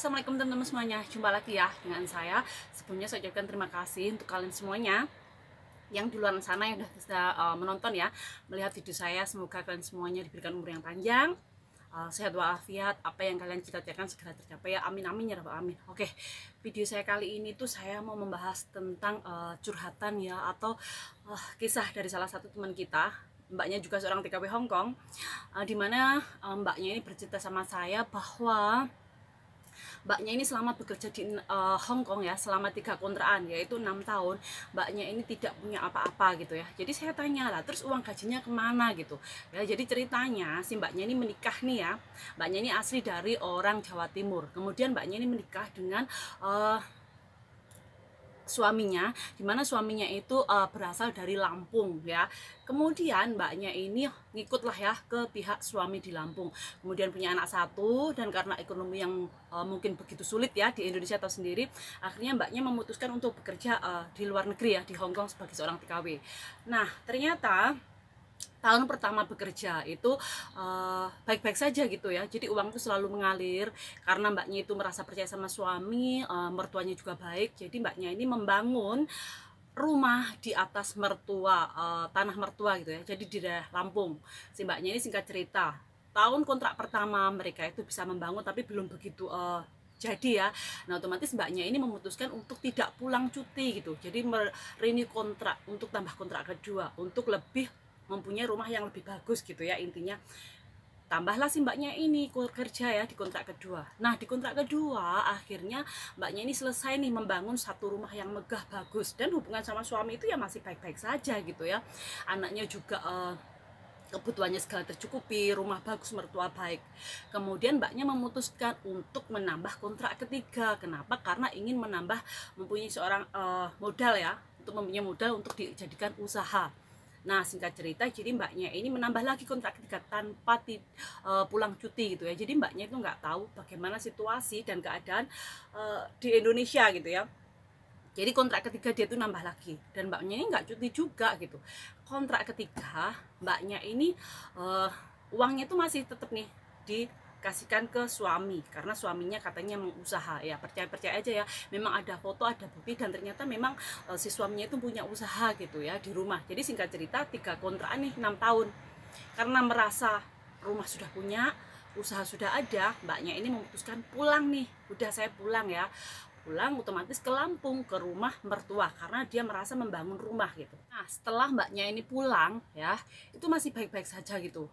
Assalamualaikum teman-teman semuanya. Jumpa lagi ya dengan saya. Sebelumnya saya ucapkan terima kasih untuk kalian semuanya yang di luar sana yang sudah bisa menonton ya, melihat video saya. Semoga kalian semuanya diberikan umur yang panjang, sehat walafiat, apa yang kalian cita-citakan segera tercapai ya. Amin amin ya rabbal alamin. Oke, video saya kali ini tuh saya mau membahas tentang curhatan ya, atau kisah dari salah satu teman kita. Mbaknya juga seorang TKW Hongkong, dimana mbaknya ini bercerita sama saya bahwa mbaknya ini selama bekerja di Hong Kong ya, selama 3 kontrakan yaitu 6 tahun, mbaknya ini tidak punya apa-apa gitu ya. Jadi saya tanya lah, terus uang gajinya kemana gitu ya. Jadi ceritanya si mbaknya ini menikah nih ya, mbaknya ini asli dari orang Jawa Timur. Kemudian mbaknya ini menikah dengan suaminya, dimana suaminya itu berasal dari Lampung ya. Kemudian mbaknya ini ngikutlah ya ke pihak suami di Lampung, kemudian punya anak satu, dan karena ekonomi yang mungkin begitu sulit ya di Indonesia atau sendiri, akhirnya mbaknya memutuskan untuk bekerja di luar negeri ya, di Hong Kong sebagai seorang TKW. Nah ternyata tahun pertama bekerja itu baik-baik saja gitu ya. Jadi uang itu selalu mengalir karena mbaknya itu merasa percaya sama suami, mertuanya juga baik. Jadi mbaknya ini membangun rumah di atas mertua, tanah mertua gitu ya. Jadi di daerah Lampung. Si mbaknya ini singkat cerita, tahun kontrak pertama mereka itu bisa membangun, tapi belum begitu jadi ya. Nah otomatis mbaknya ini memutuskan untuk tidak pulang cuti gitu. Jadi merenew kontrak untuk tambah kontrak kedua, untuk lebih mempunyai rumah yang lebih bagus gitu ya. Intinya tambahlah si mbaknya ini kerja ya di kontrak kedua. Nah di kontrak kedua akhirnya mbaknya ini selesai nih membangun satu rumah yang megah bagus, dan hubungan sama suami itu ya masih baik-baik saja gitu ya. Anaknya juga kebutuhannya segala tercukupi, rumah bagus, mertua baik. Kemudian mbaknya memutuskan untuk menambah kontrak ketiga. Kenapa? Karena ingin menambah, mempunyai seorang modal ya, untuk mempunyai modal untuk dijadikan usaha. Nah singkat cerita, jadi mbaknya ini menambah lagi kontrak ketiga tanpa pulang cuti gitu ya. Jadi mbaknya itu nggak tahu bagaimana situasi dan keadaan di Indonesia gitu ya. Jadi kontrak ketiga dia tuh nambah lagi, dan mbaknya ini nggak cuti juga gitu. Kontrak ketiga mbaknya ini uangnya tuh masih tetap nih dikasihkan ke suami, karena suaminya katanya mengusaha ya. Percaya aja ya, memang ada foto, ada bukti, dan ternyata memang si suaminya itu punya usaha gitu ya di rumah. Jadi singkat cerita 3 kontrakan nih 6 tahun, karena merasa rumah sudah punya, usaha sudah ada, mbaknya ini memutuskan pulang nih. Udah saya pulang ya, pulang otomatis ke Lampung, ke rumah mertua, karena dia merasa membangun rumah gitu. Nah setelah mbaknya ini pulang ya, itu masih baik-baik saja gitu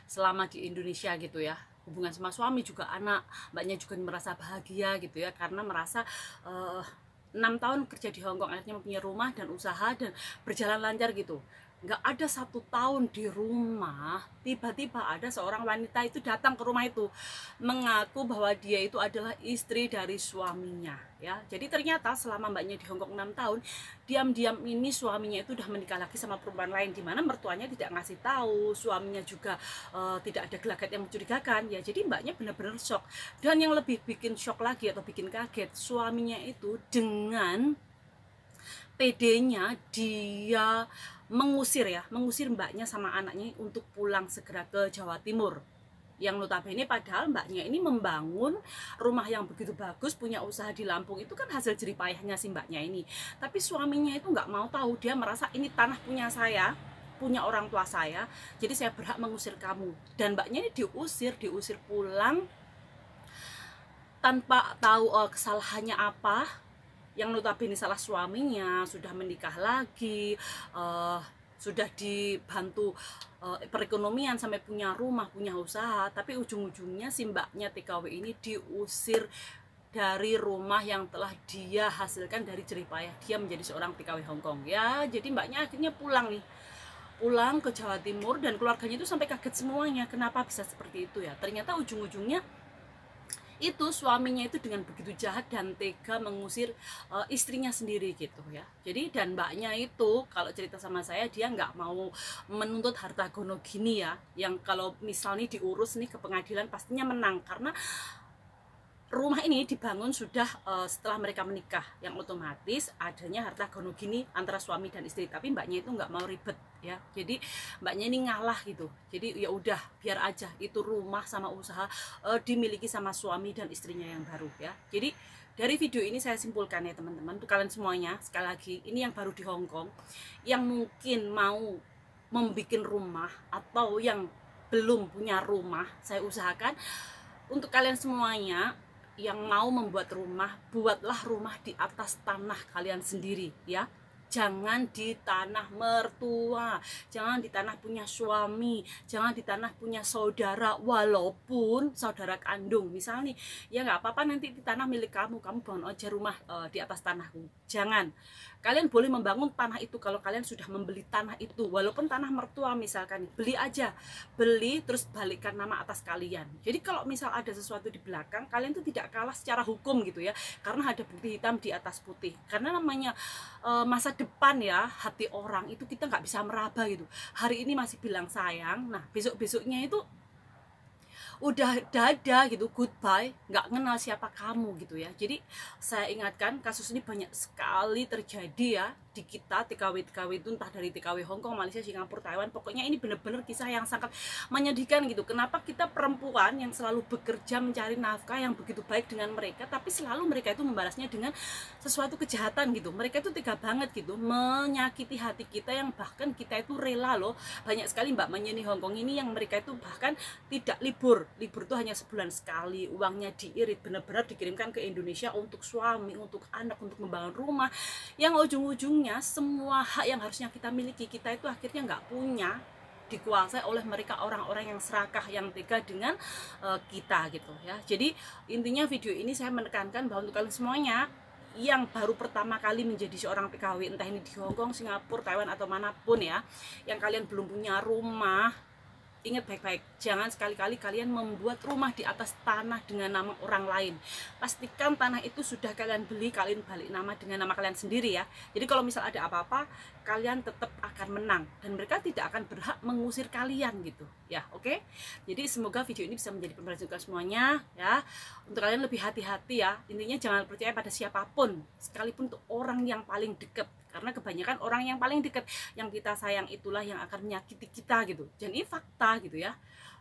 selama di Indonesia gitu ya. Hubungan sama suami juga anak, mbaknya juga merasa bahagia gitu ya, karena merasa 6 tahun kerja di Hong Kong akhirnya mempunyai rumah dan usaha dan berjalan lancar gitu. Nggak ada 1 tahun di rumah, tiba-tiba ada seorang wanita itu datang ke rumah itu mengaku bahwa dia itu adalah istri dari suaminya ya. Jadi ternyata selama mbaknya di Hong Kong 6 tahun, diam-diam ini suaminya itu udah menikah lagi sama perempuan lain, dimana mertuanya tidak ngasih tahu, suaminya juga tidak ada gelagat yang mencurigakan ya. Jadi mbaknya benar-benar shock, dan yang lebih bikin shock lagi atau bikin kaget, suaminya itu dengan PD-nya dia mengusir mbaknya sama anaknya untuk pulang segera ke Jawa Timur. Yang notabene padahal mbaknya ini membangun rumah yang begitu bagus, punya usaha di Lampung, itu kan hasil jerih payahnya si mbaknya ini. Tapi suaminya itu nggak mau tahu, dia merasa ini tanah punya saya, punya orang tua saya, jadi saya berhak mengusir kamu. Dan mbaknya ini diusir pulang tanpa tahu kesalahannya apa. Yang notabene salah suaminya, sudah menikah lagi, sudah dibantu perekonomian sampai punya rumah, punya usaha, tapi ujung-ujungnya si mbaknya TKW ini diusir dari rumah yang telah dia hasilkan dari jerih payah dia menjadi seorang TKW Hongkong ya. Jadi mbaknya akhirnya pulang ke Jawa Timur, dan keluarganya itu sampai kaget semuanya, kenapa bisa seperti itu ya. Ternyata ujung-ujungnya itu suaminya itu dengan begitu jahat dan tega mengusir istrinya sendiri gitu ya. Jadi dan mbaknya itu kalau cerita sama saya, dia nggak mau menuntut harta gono gini ya, yang kalau misalnya diurus nih ke pengadilan pastinya menang, karena rumah ini dibangun sudah setelah mereka menikah, yang otomatis adanya harta gono gini antara suami dan istri. Tapi mbaknya itu nggak mau ribet ya, jadi mbaknya ini ngalah gitu. Jadi ya udah biar aja itu rumah sama usaha dimiliki sama suami dan istrinya yang baru ya. Jadi dari video ini saya simpulkan ya teman-teman, untuk kalian semuanya, sekali lagi ini yang baru di Hong Kong, yang mungkin mau membuat rumah atau yang belum punya rumah, saya usahakan untuk kalian semuanya yang mau membuat rumah, buatlah rumah di atas tanah kalian sendiri ya. Jangan di tanah mertua, jangan di tanah punya suami, jangan di tanah punya saudara, walaupun saudara kandung. Misalnya nih, ya nggak apa-apa, nanti di tanah milik kamu bangun aja rumah di atas tanahku. Jangan. Kalian boleh membangun tanah itu kalau kalian sudah membeli tanah itu, walaupun tanah mertua misalkan, beli aja, beli terus balikkan nama atas kalian. Jadi kalau misal ada sesuatu di belakang, kalian tuh tidak kalah secara hukum gitu ya, karena ada bukti hitam di atas putih. Karena namanya masa depan ya, hati orang itu kita nggak bisa meraba gitu. Hari ini masih bilang sayang, nah besok-besoknya itu udah dada gitu, goodbye, nggak kenal siapa kamu gitu ya. Jadi saya ingatkan, kasus ini banyak sekali terjadi ya di kita, TKW itu entah dari TKW Hong Kong, Malaysia, Singapura, Taiwan. Pokoknya ini benar-benar kisah yang sangat menyedihkan gitu. Kenapa kita perempuan yang selalu bekerja mencari nafkah yang begitu baik dengan mereka, tapi selalu mereka itu membalasnya dengan sesuatu kejahatan gitu. Mereka itu tega banget gitu, menyakiti hati kita, yang bahkan kita itu rela loh. Banyak sekali mbak di Hong Kong ini yang mereka itu bahkan tidak libur itu hanya sebulan sekali, uangnya diirit, benar-benar dikirimkan ke Indonesia untuk suami, untuk anak, untuk membangun rumah, yang ujung-ujungnya semua hak yang harusnya kita miliki, kita itu akhirnya nggak punya, dikuasai oleh mereka, orang-orang yang serakah, yang tega dengan kita gitu ya. Jadi intinya video ini saya menekankan bahwa untuk kalian semuanya yang baru pertama kali menjadi seorang TKW, entah ini di Hong Kong, Singapura, Taiwan atau manapun ya, yang kalian belum punya rumah, ingat baik-baik, jangan sekali-kali kalian membuat rumah di atas tanah dengan nama orang lain. Pastikan tanah itu sudah kalian beli, kalian balik nama dengan nama kalian sendiri ya. Jadi kalau misal ada apa-apa, kalian tetap akan menang dan mereka tidak akan berhak mengusir kalian gitu ya. Oke, jadi semoga video ini bisa menjadi pembelajaran juga semuanya ya. Untuk kalian lebih hati-hati ya, intinya jangan percaya pada siapapun, sekalipun untuk orang yang paling dekat, karena kebanyakan orang yang paling dekat yang kita sayang itulah yang akan menyakiti kita gitu. Dan ini fakta gitu ya.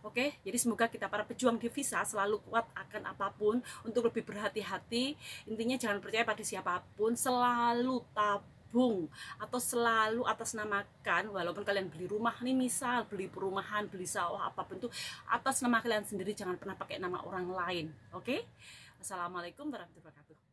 Oke, jadi semoga kita para pejuang devisa selalu kuat akan apapun, untuk lebih berhati-hati. Intinya jangan percaya pada siapapun, selalu tabung atau selalu atas namakan, walaupun kalian beli rumah nih, misal beli perumahan, beli sawah, apapun itu atas nama kalian sendiri, jangan pernah pakai nama orang lain. Oke, wassalamualaikum warahmatullahi wabarakatuh.